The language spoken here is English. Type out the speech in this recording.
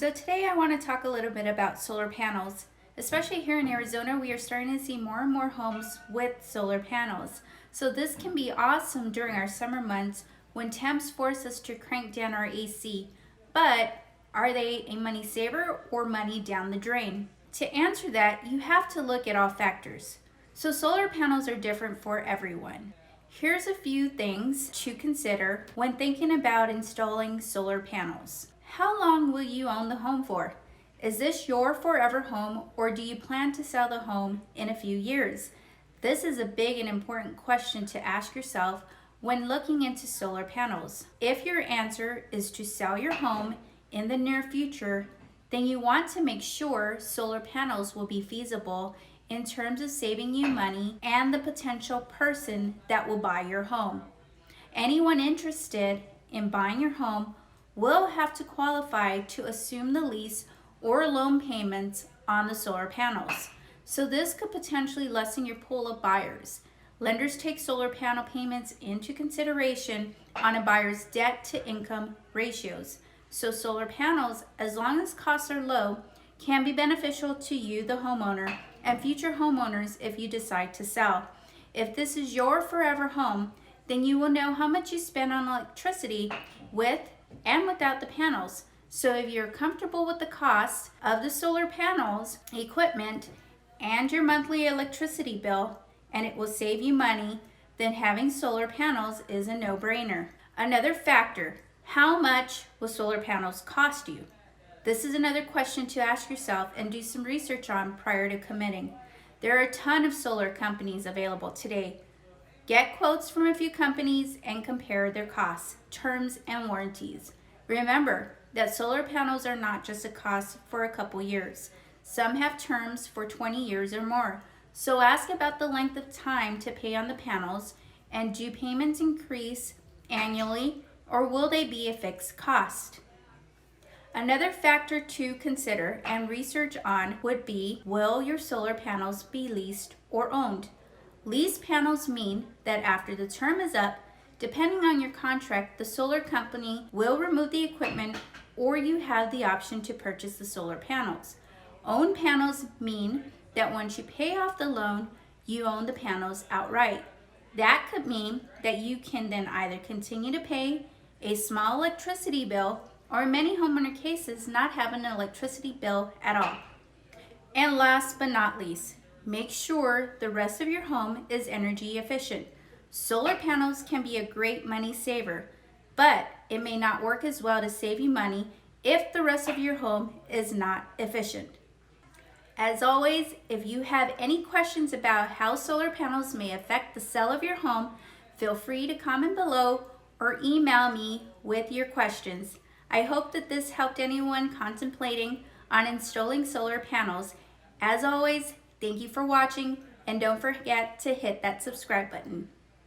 So today I want to talk a little bit about solar panels. Especially here in Arizona, we are starting to see more and more homes with solar panels. So this can be awesome during our summer months when temps force us to crank down our AC. But are they a money saver or money down the drain? To answer that, you have to look at all factors. So solar panels are different for everyone. Here's a few things to consider when thinking about installing solar panels. How long will you own the home for? Is this your forever home, or do you plan to sell the home in a few years? This is a big and important question to ask yourself when looking into solar panels. If your answer is to sell your home in the near future, then you want to make sure solar panels will be feasible in terms of saving you money and the potential person that will buy your home. Anyone interested in buying your home will have to qualify to assume the lease or loan payments on the solar panels. So this could potentially lessen your pool of buyers. Lenders take solar panel payments into consideration on a buyer's debt to income ratios. So solar panels, as long as costs are low, can be beneficial to you, the homeowner, and future homeowners if you decide to sell. If this is your forever home, then you will know how much you spend on electricity with and without the panels. So if you're comfortable with the cost of the solar panels, equipment, and your monthly electricity bill, and it will save you money, then having solar panels is a no-brainer. Another factor, how much will solar panels cost you? This is another question to ask yourself and do some research on prior to committing. There are a ton of solar companies available today. Get quotes from a few companies and compare their costs, terms, and warranties. Remember that solar panels are not just a cost for a couple years. Some have terms for 20 years or more. So ask about the length of time to pay on the panels, and do payments increase annually, or will they be a fixed cost? Another factor to consider and research on would be, will your solar panels be leased or owned? Lease panels mean that after the term is up, depending on your contract, the solar company will remove the equipment, or you have the option to purchase the solar panels. Own panels mean that once you pay off the loan, you own the panels outright. That could mean that you can then either continue to pay a small electricity bill, or in many homeowner cases, not have an electricity bill at all. And last but not least, make sure the rest of your home is energy efficient. Solar panels can be a great money saver, but it may not work as well to save you money if the rest of your home is not efficient. As always, if you have any questions about how solar panels may affect the sale of your home, feel free to comment below or email me with your questions. I hope that this helped anyone contemplating on installing solar panels. As always, thank you for watching, and don't forget to hit that subscribe button.